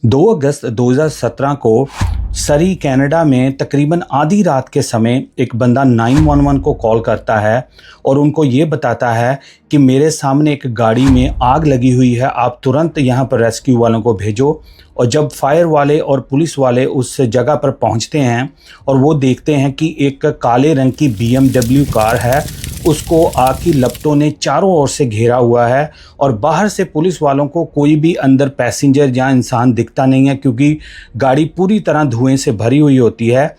2 अगस्त 2017 को सरी कनाडा में तकरीबन आधी रात के समय एक बंदा 911 को कॉल करता है और उनको ये बताता है कि मेरे सामने एक गाड़ी में आग लगी हुई है, आप तुरंत यहाँ पर रेस्क्यू वालों को भेजो। और जब फायर वाले और पुलिस वाले उस जगह पर पहुँचते हैं और वो देखते हैं कि एक काले रंग की BMW कार है, उसको आग की लपटों ने चारों ओर से घेरा हुआ है और बाहर से पुलिस वालों को कोई भी अंदर पैसेंजर या इंसान दिखता नहीं है, क्योंकि गाड़ी पूरी तरह धुएं से भरी हुई होती है।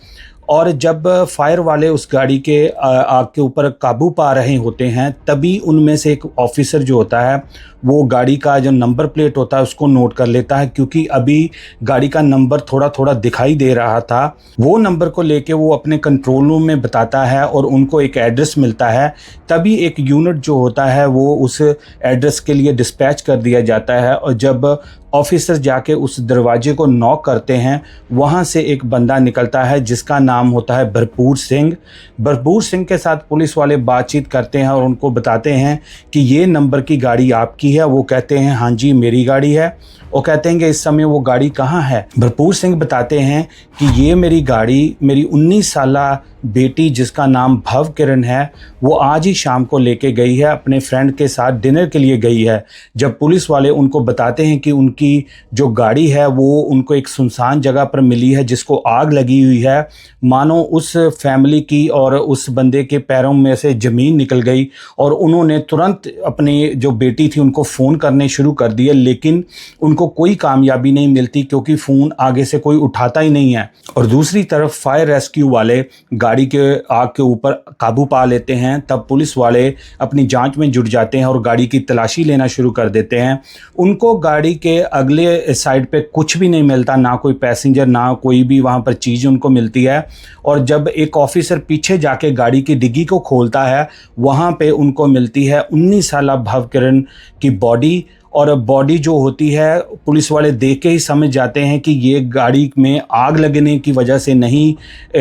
और जब फायर वाले उस गाड़ी के आग के ऊपर काबू पा रहे होते हैं, तभी उनमें से एक ऑफिसर जो होता है वो गाड़ी का जो नंबर प्लेट होता है उसको नोट कर लेता है, क्योंकि अभी गाड़ी का नंबर थोड़ा थोड़ा दिखाई दे रहा था। वो नंबर को लेके वो अपने कंट्रोल रूम में बताता है और उनको एक एड्रेस मिलता है। तभी एक यूनिट जो होता है वो उस एड्रेस के लिए डिस्पैच कर दिया जाता है और जब ऑफिसर जाके उस दरवाजे को नॉक करते हैं, वहाँ से एक बंदा निकलता है जिसका नाम होता है भरपूर सिंह। भरपूर सिंह के साथ पुलिस वाले बातचीत करते हैं और उनको बताते हैं कि ये नंबर की गाड़ी आपकी है। वो कहते हैं हाँ जी मेरी गाड़ी है। वो कहते हैं कि इस समय वो गाड़ी कहाँ है। भरपूर सिंह बताते हैं कि ये मेरी गाड़ी मेरी 19 साला बेटी जिसका नाम भव किरण है, वो आज ही शाम को लेके गई है, अपने फ्रेंड के साथ डिनर के लिए गई है। जब पुलिस वाले उनको बताते हैं कि उनकी जो गाड़ी है वो उनको एक सुनसान जगह पर मिली है जिसको आग लगी हुई है, मानो उस फैमिली की और उस बंदे के पैरों में से ज़मीन निकल गई और उन्होंने तुरंत अपनी जो बेटी थी उनको फ़ोन करने शुरू कर दिए, लेकिन उनको कोई कामयाबी नहीं मिलती क्योंकि फ़ोन आगे से कोई उठाता ही नहीं है। और दूसरी तरफ फायर रेस्क्यू वाले गाड़ी के आग के ऊपर काबू पा लेते हैं। तब पुलिस वाले अपनी जांच में जुट जाते हैं और गाड़ी की तलाशी लेना शुरू कर देते हैं। उनको गाड़ी के अगले साइड पे कुछ भी नहीं मिलता, ना कोई पैसेंजर ना कोई भी वहाँ पर चीज़ उनको मिलती है। और जब एक ऑफिसर पीछे जाके गाड़ी की डिग्गी को खोलता है, वहाँ पे उनको मिलती है 19 साला भव किरण की बॉडी। और बॉडी जो होती है पुलिस वाले देख के ही समझ जाते हैं कि ये गाड़ी में आग लगने की वजह से नहीं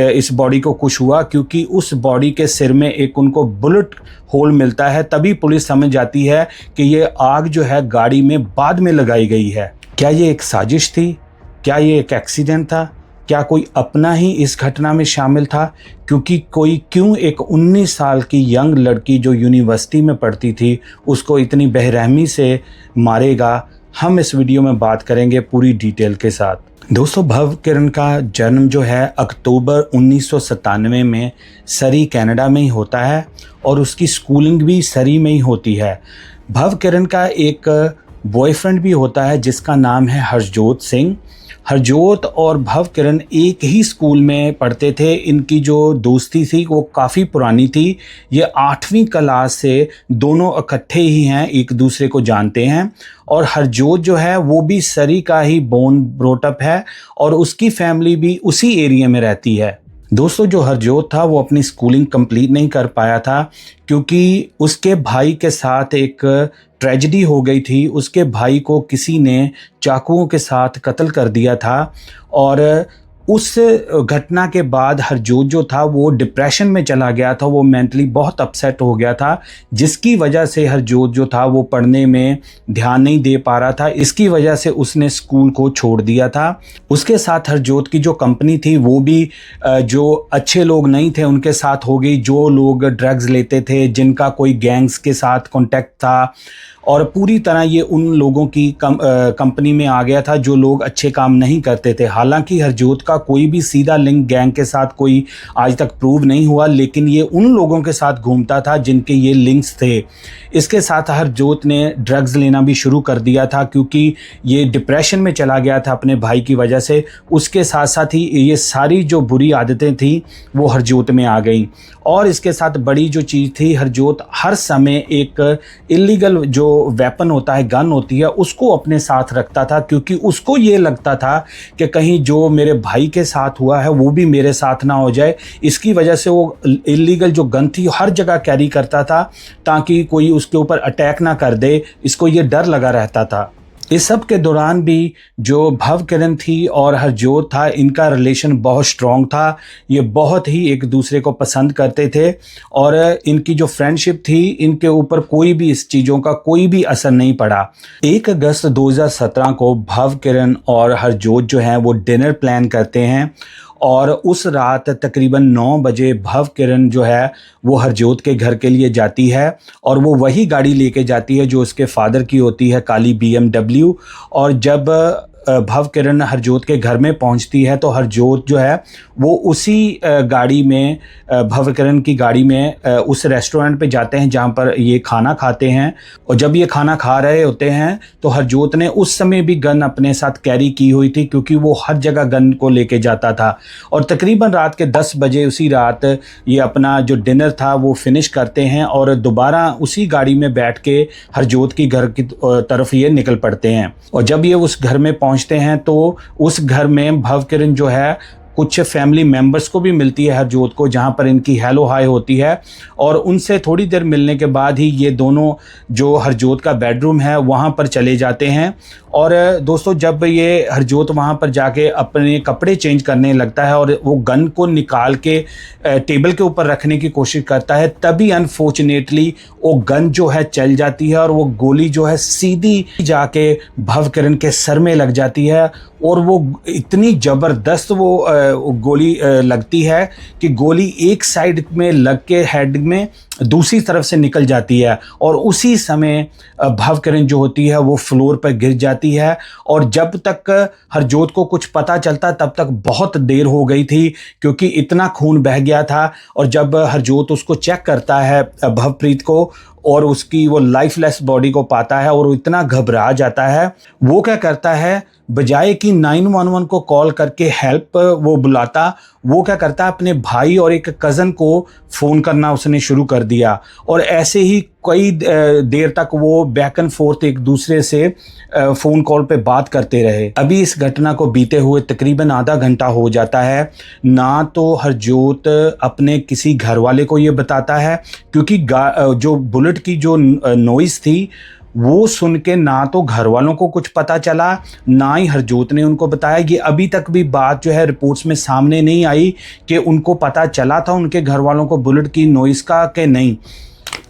इस बॉडी को कुछ हुआ, क्योंकि उस बॉडी के सिर में एक उनको बुलेट होल मिलता है। तभी पुलिस समझ जाती है कि ये आग जो है गाड़ी में बाद में लगाई गई है। क्या ये एक साजिश थी? क्या ये एक एक्सीडेंट था? क्या कोई अपना ही इस घटना में शामिल था? क्योंकि क्यों एक 19 साल की यंग लड़की जो यूनिवर्सिटी में पढ़ती थी उसको इतनी बेरहमी से मारेगा? हम इस वीडियो में बात करेंगे पूरी डिटेल के साथ। दोस्तों, भव किरण का जन्म जो है अक्टूबर 1997 में सरी कनाडा में ही होता है और उसकी स्कूलिंग भी सरी में ही होती है। भव किरण का एक बॉयफ्रेंड भी होता है जिसका नाम है हरजोत सिंह। हरजोत और भव किरण एक ही स्कूल में पढ़ते थे। इनकी जो दोस्ती थी वो काफ़ी पुरानी थी। ये 8वीं क्लास से दोनों इकट्ठे ही हैं, एक दूसरे को जानते हैं। और हरजोत जो है वो भी सरी का ही बोर्न ब्रॉट अप है और उसकी फैमिली भी उसी एरिया में रहती है। दोस्तों, जो हरजोत था वो अपनी स्कूलिंग कंप्लीट नहीं कर पाया था क्योंकि उसके भाई के साथ एक ट्रेजेडी हो गई थी। उसके भाई को किसी ने चाकुओं के साथ कत्ल कर दिया था और उस घटना के बाद हरजोत जो था वो डिप्रेशन में चला गया था। वो मेंटली बहुत अपसेट हो गया था, जिसकी वजह से हरजोत जो था वो पढ़ने में ध्यान नहीं दे पा रहा था। इसकी वजह से उसने स्कूल को छोड़ दिया था। उसके साथ हरजोत की जो कंपनी थी वो भी जो अच्छे लोग नहीं थे उनके साथ हो गई, जो लोग ड्रग्स लेते थे, जिनका कोई गैंग्स के साथ कॉन्टैक्ट था। और पूरी तरह ये उन लोगों की कंपनी में आ गया था जो लोग अच्छे काम नहीं करते थे। हालांकि हरजोत का कोई भी सीधा लिंक गैंग के साथ कोई आज तक प्रूव नहीं हुआ, लेकिन ये उन लोगों के साथ घूमता था जिनके ये लिंक्स थे। इसके साथ हरजोत ने ड्रग्स लेना भी शुरू कर दिया था क्योंकि ये डिप्रेशन में चला गया था अपने भाई की वजह से। उसके साथ साथ ही ये सारी जो बुरी आदतें थी वो हरजोत में आ गई। और इसके साथ बड़ी जो चीज़ थी, हरजोत हर समय एक इलीगल जो वेपन होता है, गन होती है, उसको अपने साथ रखता था क्योंकि उसको ये लगता था कि कहीं जो मेरे भाई के साथ हुआ है वो भी मेरे साथ ना हो जाए। इसकी वजह से वो इलीगल जो गन थी हर जगह कैरी करता था ताकि कोई उसके ऊपर अटैक ना कर दे। इसको ये डर लगा रहता था। इस सब के दौरान भी जो भवकिरण थी और हरजोत था, इनका रिलेशन बहुत स्ट्रॉन्ग था। ये बहुत ही एक दूसरे को पसंद करते थे और इनकी जो फ्रेंडशिप थी, इनके ऊपर कोई भी इस चीज़ों का कोई भी असर नहीं पड़ा। 1 अगस्त 2017 को भवकिरण और हरजोत जो हैं वो डिनर प्लान करते हैं और उस रात तकरीबन 9 बजे भवकिरण जो है वो हरजोत के घर के लिए जाती है और वो वही गाड़ी लेके जाती है जो उसके फादर की होती है, काली BMW। और जब भवकिरण हरजोत के घर में पहुंचती है तो हरजोत जो है वो उसी गाड़ी में, भवकिरण की गाड़ी में उस रेस्टोरेंट पे जाते हैं जहां पर ये खाना खाते हैं। और जब ये खाना खा रहे होते हैं तो हरजोत ने उस समय भी गन अपने साथ कैरी की हुई थी, क्योंकि वो हर जगह गन को लेके जाता था। और तकरीबन रात के 10 बजे उसी रात ये अपना जो डिनर था वो फिनिश करते हैं और दोबारा उसी गाड़ी में बैठ के हरजोत की घर की तरफ ये निकल पड़ते हैं। और जब ये उस घर में पहुंचते हैं तो उस घर में भवकिरण जो है कुछ फैमिली मेंबर्स को भी मिलती है हरजोत को, जहां पर इनकी हेलो हाय होती है। और उनसे थोड़ी देर मिलने के बाद ही ये दोनों जो हरजोत का बेडरूम है वहां पर चले जाते हैं। और दोस्तों जब ये हरजोत वहां पर जाके अपने कपड़े चेंज करने लगता है और वो गन को निकाल के टेबल के ऊपर रखने की कोशिश करता है, तभी अनफॉर्चुनेटली वो गन जो है चल जाती है और वो गोली जो है सीधी जाके भवकिरण के सर में लग जाती है। और वो इतनी ज़बरदस्त वो गोली लगती है कि गोली एक साइड में लग के हेड में दूसरी तरफ से निकल जाती है और उसी समय भवकिरण जो होती है वो फ्लोर पर गिर जाती है। और जब तक हरजोत को कुछ पता चलता तब तक बहुत देर हो गई थी, क्योंकि इतना खून बह गया था। और जब हरजोत उसको चेक करता है भवप्रीत को और उसकी वो लाइफलेस बॉडी को पाता है और वो इतना घबरा जाता है, वो क्या करता है, बजाय कि 911 को कॉल करके हेल्प वो बुलाता, वो क्या करता है अपने भाई और एक कज़न को फ़ोन करना उसने शुरू कर दिया। और ऐसे ही कई देर तक वो बैक एंड फोर्थ एक दूसरे से फ़ोन कॉल पे बात करते रहे। अभी इस घटना को बीते हुए तकरीबन आधा घंटा हो जाता है। ना तो हरजोत अपने किसी घर वाले को ये बताता है, क्योंकि जो बुलेट की जो नॉइज़ थी वो सुन के ना तो घर वालों को कुछ पता चला, ना ही हरजोत ने उनको बताया। ये अभी तक भी बात जो है रिपोर्ट्स में सामने नहीं आई कि उनको पता चला था उनके घर वालों को बुलेट की नॉइज़ का कि नहीं।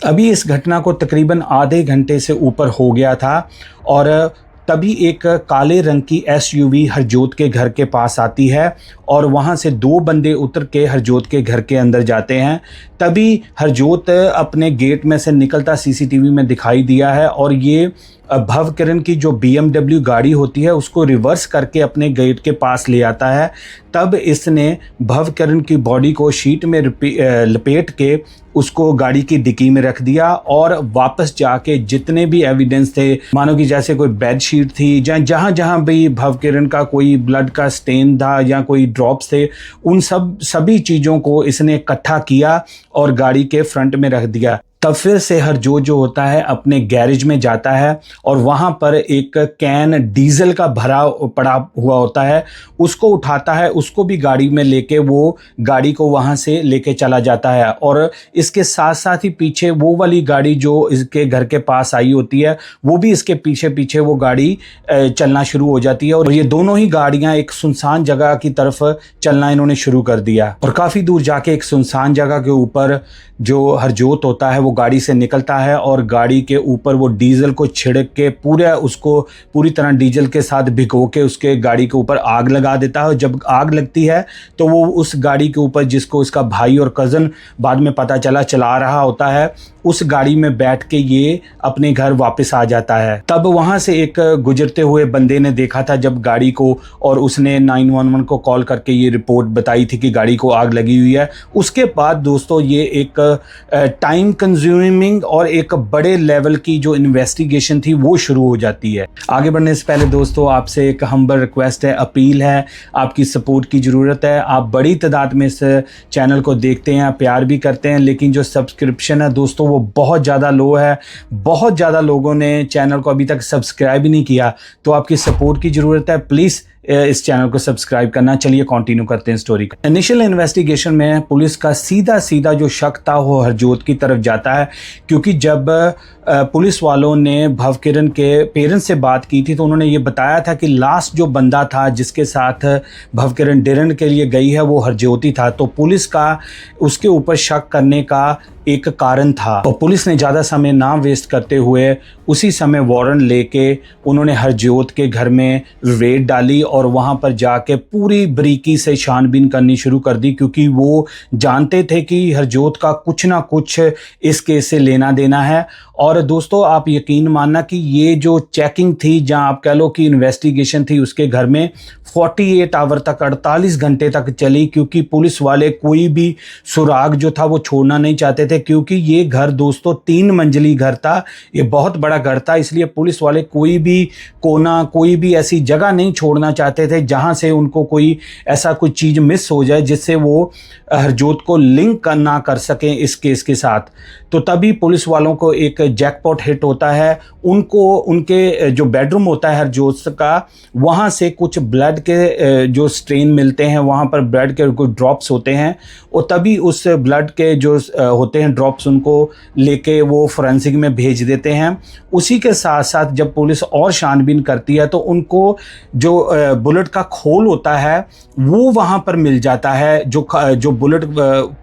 अभी इस घटना को तकरीबन आधे घंटे से ऊपर हो गया था और तभी एक काले रंग की SUV हरजोत के घर के पास आती है और वहाँ से 2 बंदे उतर के हरजोत के घर के अंदर जाते हैं। तभी हरजोत अपने गेट में से निकलता CCTV में दिखाई दिया है और ये भवकिरण की जो BMW गाड़ी होती है उसको रिवर्स करके अपने गेट के पास ले आता है। तब इसने भवकिरण की बॉडी को शीट में लपेट के उसको गाड़ी की डिक्की में रख दिया और वापस जाके जितने भी एविडेंस थे, मानो कि जैसे कोई बेड शीट थी, जहाँ जहाँ भी भवकिरण का कोई ब्लड का स्टेन था या कोई ड्रॉप्स थे, उन सभी चीज़ों को इसने इकट्ठा किया और गाड़ी के फ्रंट में रख दिया। तब फिर से हरजोत जो होता है अपने गैरेज में जाता है और वहाँ पर एक कैन डीजल का भरा पड़ा हुआ होता है, उसको उठाता है, उसको भी गाड़ी में लेके वो गाड़ी को वहाँ से लेके चला जाता है। और इसके साथ साथ ही पीछे वो वाली गाड़ी जो इसके घर के पास आई होती है वो भी इसके पीछे पीछे वो गाड़ी चलना शुरू हो जाती है और ये दोनों ही गाड़ियाँ एक सुनसान जगह की तरफ चलना इन्होंने शुरू कर दिया। और काफ़ी दूर जाके एक सुनसान जगह के ऊपर जो हरजोत होता है वो गाड़ी से निकलता है और गाड़ी के ऊपर वो डीजल को छिड़क के उसको पूरी तरह डीजल के साथ भिगो के उसके गाड़ी के ऊपर आग लगा देता है। और जब आग लगती है तो वो उस गाड़ी के ऊपर, जिसको इसका भाई और कज़न बाद में पता चला रहा होता है, उस गाड़ी में बैठ के ये अपने घर वापस आ जाता है। तब वहाँ से एक गुजरते हुए बंदे ने देखा था जब गाड़ी को, और उसने 911 को कॉल करके ये रिपोर्ट बताई थी कि गाड़ी को आग लगी हुई है। उसके बाद दोस्तों ये एक टाइम कंज्यूमिंग और एक बड़े लेवल की जो इन्वेस्टिगेशन थी वो शुरू हो जाती है। आगे बढ़ने से पहले दोस्तों आपसे एक हम्बल रिक्वेस्ट है, अपील है, आपकी सपोर्ट की ज़रूरत है। आप बड़ी तादाद में इस चैनल को देखते हैं, प्यार भी करते हैं, लेकिन जो सब्सक्रिप्शन है दोस्तों वो बहुत ज़्यादा लो है। बहुत ज़्यादा लोगों ने चैनल को अभी तक सब्सक्राइब ही नहीं किया, तो आपकी सपोर्ट की ज़रूरत है। प्लीज़ इस चैनल को सब्सक्राइब करना। चलिए कंटिन्यू करते हैं स्टोरी का। इनिशियल इन्वेस्टिगेशन में पुलिस का सीधा जो शक था वो हरजोत की तरफ जाता है, क्योंकि जब पुलिस वालों ने भवकिरण के पेरेंट्स से बात की थी तो उन्होंने ये बताया था कि लास्ट जो बंदा था जिसके साथ भवकिरण डिनर के लिए गई है वो हरज्योति था। तो पुलिस का उसके ऊपर शक करने का एक कारण था। तो पुलिस ने ज़्यादा समय ना वेस्ट करते हुए उसी समय वारंट लेके उन्होंने हरज्योत के घर में रेड डाली और वहाँ पर जाके पूरी बारीकी से छानबीन करनी शुरू कर दी, क्योंकि वो जानते थे कि हरज्योत का कुछ ना कुछ इस केस से लेना देना है। और दोस्तों आप यकीन मानना कि ये जो चेकिंग थी, जहाँ आप कह लो कि इन्वेस्टिगेशन थी उसके घर में, 48 आवर तक, 48 घंटे तक चली, क्योंकि पुलिस वाले कोई भी सुराग जो था वो छोड़ना नहीं चाहते थे। क्योंकि ये घर दोस्तों 3 मंजिली घर था, ये बहुत बड़ा घर था, इसलिए पुलिस वाले कोई भी कोना, कोई भी ऐसी जगह नहीं छोड़ना चाहते थे जहां से उनको कोई ऐसा कोई चीज़ मिस हो जाए जिससे वो हरज्योत को लिंक ना कर सकें इस केस के साथ। तो तभी पुलिस वालों को एक जैकपॉट हिट होता है। उनको उनके जो बेडरूम होता है हरज्योत का, वहाँ से कुछ ब्लड के जो स्ट्रेन मिलते हैं, वहाँ पर ब्लड के कुछ ड्रॉप्स होते हैं और तभी उस ब्लड के जो होते हैं ड्रॉप्स, उनको लेके वो फोरेंसिक में भेज देते हैं। उसी के साथ साथ जब पुलिस और छानबीन करती है तो उनको जो बुलेट का खोल होता है वो वहाँ पर मिल जाता है। जो बुलेट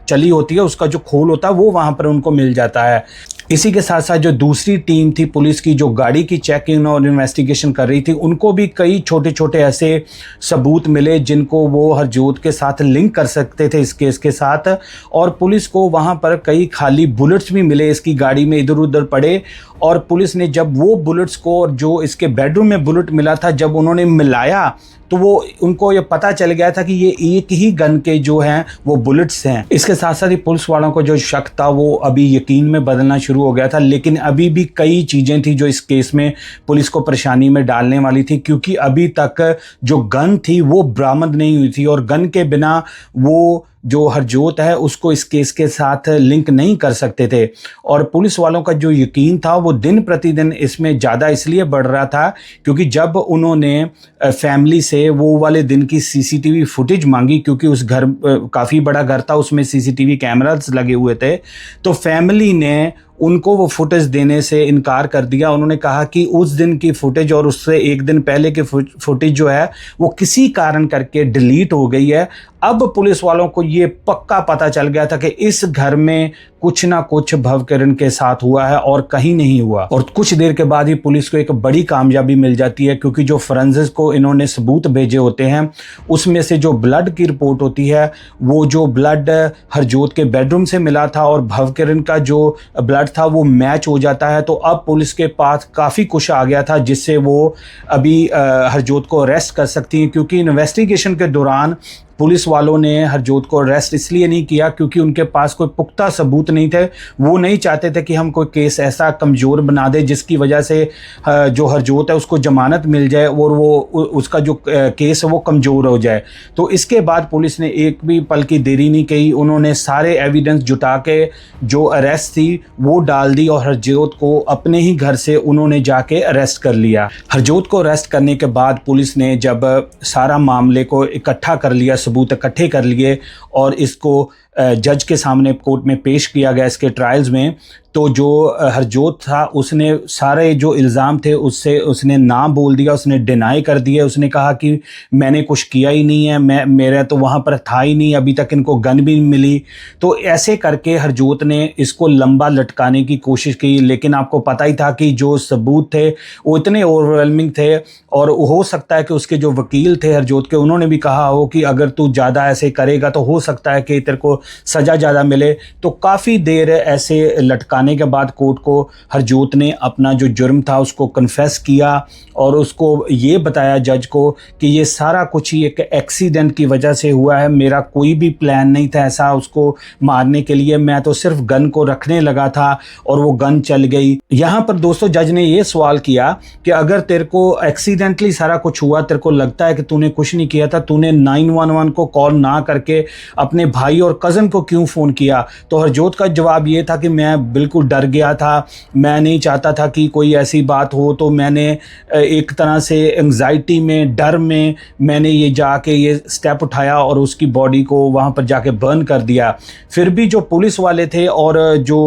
चली होती है उसका जो खोल होता है वो वहाँ पर उनको मिल जाता है। इसी के साथ साथ जो दूसरी टीम थी पुलिस की, जो गाड़ी की चेकिंग और इन्वेस्टिगेशन कर रही थी, उनको भी कई छोटे छोटे ऐसे सबूत मिले जिनको वो हरज्योत के साथ लिंक कर सकते थे इस केस के साथ। और पुलिस को वहाँ पर कई खाली बुलेट्स भी मिले, इसकी गाड़ी में इधर उधर पड़े। और पुलिस ने जब वो बुलेट्स को, और जो इसके बेडरूम में बुलेट मिला था, जब उन्होंने मिलाया तो वो उनको ये पता चल गया था कि ये एक ही गन के जो हैं वो बुलेट्स हैं। इसके साथ साथ ही पुलिस वालों को जो शक था वो अभी यकीन में बदलना शुरू हो गया था। लेकिन अभी भी कई चीज़ें थी जो इस केस में पुलिस को परेशानी में डालने वाली थी, क्योंकि अभी तक जो गन थी वो बरामद नहीं हुई थी और गन के बिना वो जो हरज्योत है उसको इस केस के साथ लिंक नहीं कर सकते थे। और पुलिस वालों का जो यकीन था वो दिन प्रतिदिन इसमें ज़्यादा इसलिए बढ़ रहा था क्योंकि जब उन्होंने फैमिली से वो वाले दिन की सीसीटीवी फुटेज मांगी, क्योंकि उस घर काफ़ी बड़ा घर था, उसमें सीसीटीवी कैमरास लगे हुए थे, तो फैमिली ने उनको वो फुटेज देने से इनकार कर दिया। उन्होंने कहा कि उस दिन की फुटेज और उससे एक दिन पहले की फुटेज जो है वो किसी कारण करके डिलीट हो गई है। अब पुलिस वालों को ये पक्का पता चल गया था कि इस घर में कुछ ना कुछ भवकिरण के साथ हुआ है और कहीं नहीं हुआ। और कुछ देर के बाद ही पुलिस को एक बड़ी कामयाबी मिल जाती है, क्योंकि जो फोरेंसिक को इन्होंने सबूत भेजे होते हैं उसमें से जो ब्लड की रिपोर्ट होती है, वो जो ब्लड हरज्योत के बेडरूम से मिला था और भवकिरण का जो ब्लड था वो मैच हो जाता है। तो अब पुलिस के पास काफ़ी कुछ आ गया था जिससे वो अभी हरज्योत को अरेस्ट कर सकती हैं, क्योंकि इन्वेस्टिगेशन के दौरान पुलिस वालों ने हरज्योत को अरेस्ट इसलिए नहीं किया क्योंकि उनके पास कोई पुख्ता सबूत नहीं थे। वो नहीं चाहते थे कि हम कोई केस ऐसा कमज़ोर बना दे जिसकी वजह से जो हरज्योत है उसको जमानत मिल जाए और वो उसका जो केस है वो कमज़ोर हो जाए। तो इसके बाद पुलिस ने एक भी पल की देरी नहीं की, उन्होंने सारे एविडेंस जुटा के जो अरेस्ट थी वो डाल दी और हरज्योत को अपने ही घर से उन्होंने जाके अरेस्ट कर लिया। हरज्योत को अरेस्ट करने के बाद पुलिस ने जब सारा मामले को इकट्ठा कर लिया, सबूत इकट्ठे कर लिए और इसको जज के सामने कोर्ट में पेश किया गया इसके ट्रायल्स में, तो जो हरज्योत था उसने सारे जो इल्ज़ाम थे उसने ना बोल दिया, उसने डिनाई कर दिया। उसने कहा कि मैंने कुछ किया ही नहीं है, मेरा तो वहाँ पर था ही नहीं, अभी तक इनको गन भी नहीं मिली। तो ऐसे करके हरज्योत ने इसको लंबा लटकाने की कोशिश की, लेकिन आपको पता ही था कि जो सबूत थे वो इतने ओवरवेलमिंग थे और हो सकता है कि उसके जो वकील थे हरज्योत के, उन्होंने भी कहा हो कि अगर तू ज़्यादा ऐसे करेगा तो हो सकता है कि तेरे को सज़ा ज़्यादा मिले। तो काफ़ी देर ऐसे लटकाने के बाद कोर्ट को हरज्योत ने अपना जो जुर्म था उसको कन्फेस किया और उसको ये बताया जज को कि ये सारा कुछ ही एक एक्सीडेंट की वजह से हुआ है, मेरा कोई भी प्लान नहीं था ऐसा उसको मारने के लिए, मैं तो सिर्फ गन को रखने लगा था और वो गन चल गई। यहाँ पर दोस्तों जज ने ये सवाल किया कि अगर तेरे को एक्सीडेंटली सारा कुछ हुआ, तेरे को लगता है कि तूने कुछ नहीं किया था, तूने 911 को कॉल ना करके अपने भाई और कज़न को क्यों फ़ोन किया? तो हरज्योत का जवाब ये था कि मैं बिल्कुल बिल्कुल डर गया था, मैं नहीं चाहता था कि कोई ऐसी बात हो, तो मैंने एक तरह से एंग्जाइटी में, डर में मैंने ये जाके ये स्टेप उठाया और उसकी बॉडी को वहाँ पर जाके बर्न कर दिया। फिर भी जो पुलिस वाले थे और जो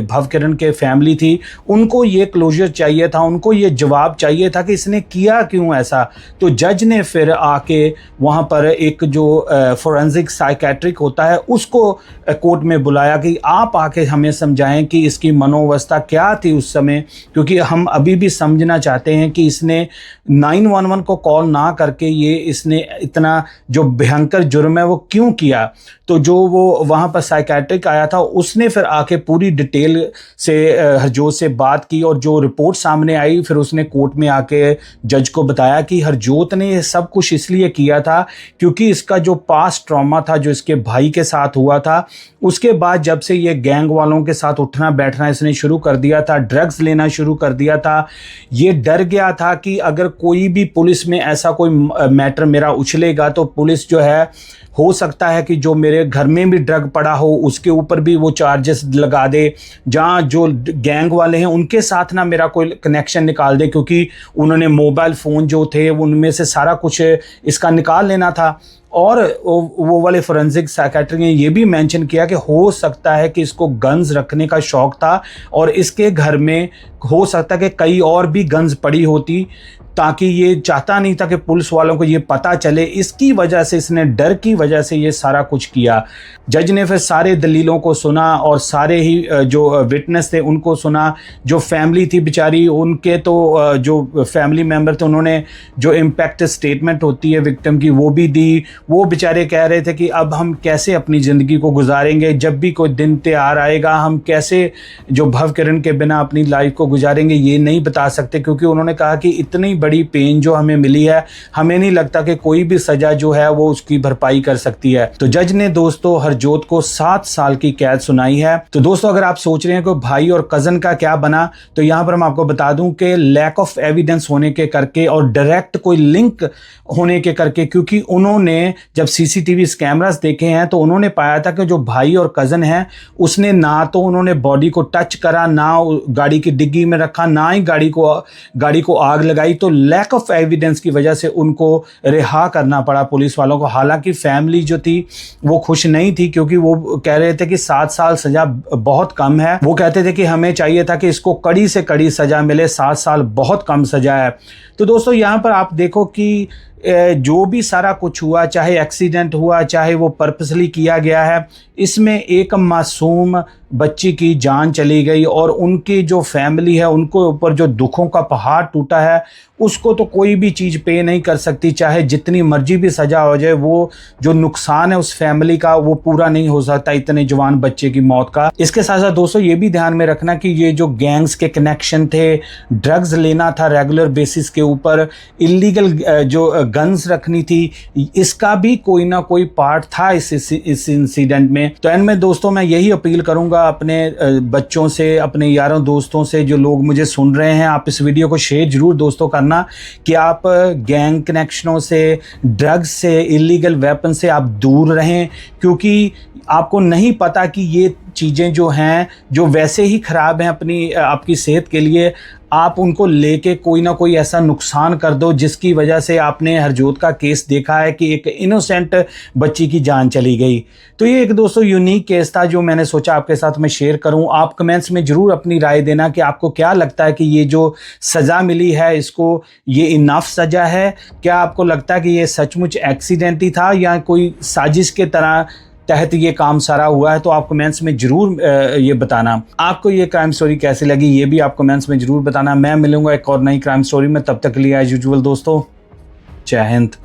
भवकिरण के फैमिली थी, उनको ये क्लोजर चाहिए था, उनको ये जवाब चाहिए था कि इसने किया क्यों ऐसा। तो जज ने फिर आके वहाँ पर एक जो फोरेंसिक साइकेट्रिक होता है उसको कोर्ट में बुलाया कि आप आके हमें समझाएं कि इसकी मनोवस्था क्या थी उस समय, क्योंकि हम अभी भी समझना चाहते हैं कि इसने 911 को कॉल ना करके ये इसने इतना जो भयंकर जुर्म है वो क्यों किया। तो जो वो वहाँ पर साइकेट्रिक आया था उसने फिर आके पूरी डिटेल से हरजोत से बात की और जो रिपोर्ट सामने आई फिर उसने कोर्ट में आके जज को बताया कि हरजोत ने ये सब कुछ इसलिए किया था क्योंकि इसका जो पास्ट ट्रॉमा था जो इसके भाई के साथ हुआ था, उसके बाद जब से ये गैंग वालों के साथ उठना बैठना इसने शुरू कर दिया था, ड्रग्स लेना शुरू कर दिया था, ये डर गया था कि अगर कोई भी पुलिस में ऐसा कोई मैटर मेरा उछलेगा तो पुलिस जो है हो सकता है कि जो मेरे घर में भी ड्रग पड़ा हो उसके ऊपर भी वो चार्जेस लगा दे, जहाँ जो गैंग वाले हैं उनके साथ ना मेरा कोई कनेक्शन निकाल दे, क्योंकि उन्होंने मोबाइल फ़ोन जो थे उनमें से सारा कुछ इसका निकाल लेना था। और वो वाले फोरेंसिक साइकेट्रिक ने ये भी मेंशन किया कि हो सकता है कि इसको गन्स रखने का शौक़ था और इसके घर में हो सकता है कि कई और भी गन्स पड़ी होती, ताकि ये चाहता नहीं था कि पुलिस वालों को ये पता चले, इसकी वजह से इसने डर की वजह से ये सारा कुछ किया। जज ने फिर सारे दलीलों को सुना और सारे ही जो विटनेस थे उनको सुना, जो फैमिली थी बेचारी उनके तो जो फैमिली मेम्बर थे उन्होंने जो इम्पैक्ट स्टेटमेंट होती है विक्टिम की वो भी दी। वो बेचारे कह रहे थे कि अब हम कैसे अपनी ज़िंदगी को गुजारेंगे, जब भी कोई दिन त्योहार आएगा हम कैसे जो भवकिरण के बिना अपनी लाइफ को गुजारेंगे ये नहीं बता सकते, क्योंकि उन्होंने कहा कि इतनी बड़ी पेन जो हमें मिली है हमें नहीं लगता कि कोई भी सज़ा जो है वो उसकी भरपाई कर सकती है। तो जज ने दोस्तों हरजोत को 7 साल की कैद सुनाई है। तो दोस्तों अगर आप सोच रहे हैं कि भाई और कज़न का क्या बना, तो यहाँ पर मैं आपको बता दूं कि लैक ऑफ एविडेंस होने के करके और डायरेक्ट कोई लिंक होने के करके, क्योंकि उन्होंने जब सीसीटीवी कैमरास देखे हैं तो उन्होंने पाया था कि जो भाई और कज़न है उसने ना तो उन्होंने बॉडी को टच करा, ना गाड़ी की डिग्गी में रखा, ना ही गाड़ी को आग लगाई। तो लैक ऑफ एविडेंस की वजह से उनको रिहा करना पड़ा पुलिस वालों को। हालांकि फैमिली जो थी वो खुश नहीं थी, क्योंकि वो कह रहे थे कि 7 साल सजा बहुत कम है। वो कहते थे कि हमें चाहिए था कि इसको कड़ी से कड़ी सजा मिले, 7 साल बहुत कम सजा है। तो दोस्तों यहाँ पर आप देखो कि जो भी सारा कुछ हुआ, चाहे एक्सीडेंट हुआ चाहे वो पर्पसली किया गया है, इसमें एक मासूम बच्ची की जान चली गई और उनकी जो फैमिली है उनको ऊपर जो दुखों का पहाड़ टूटा है उसको तो कोई भी चीज़ पे नहीं कर सकती, चाहे जितनी मर्जी भी सज़ा हो जाए। वो जो नुकसान है उस फैमिली का वो पूरा नहीं हो सकता इतने जवान बच्चे की मौत का। इसके साथ साथ दोस्तों ये भी ध्यान में रखना कि ये जो गैंग्स के कनेक्शन थे, ड्रग्स लेना था रेगुलर बेसिस के ऊपर, इलीगल जो गन्स रखनी थी, इसका भी कोई ना कोई पार्ट था इस इंसिडेंट में। तो एंड में दोस्तों मैं यही अपील करूंगा अपने बच्चों से, अपने यारों दोस्तों से, जो लोग मुझे सुन रहे हैं, आप इस वीडियो को शेयर जरूर दोस्तों करना कि आप गैंग कनेक्शनों से, ड्रग्स से, इलीगल वेपन से आप दूर रहें, क्योंकि आपको नहीं पता कि ये चीज़ें जो हैं जो वैसे ही ख़राब हैं आपकी सेहत के लिए, आप उनको लेके कोई ना कोई ऐसा नुकसान कर दो जिसकी वजह से आपने हरजोत का केस देखा है कि एक इनोसेंट बच्ची की जान चली गई। तो ये एक दोस्तों यूनिक केस था जो मैंने सोचा आपके साथ मैं शेयर करूं। आप कमेंट्स में ज़रूर अपनी राय देना कि आपको क्या लगता है कि ये जो सज़ा मिली है इसको ये इनफ सज़ा है, क्या आपको लगता है कि ये सचमुच एक्सीडेंट ही था या कोई साजिश के तरह तहत ये काम सारा हुआ है। तो आप कमेंट्स में ज़रूर ये बताना आपको ये क्राइम स्टोरी कैसी लगी, ये भी आप कमेंट्स में ज़रूर बताना। मैं मिलूंगा एक और नई क्राइम स्टोरी में, तब तक के लिए एज यूजुअल दोस्तों जय हिंद।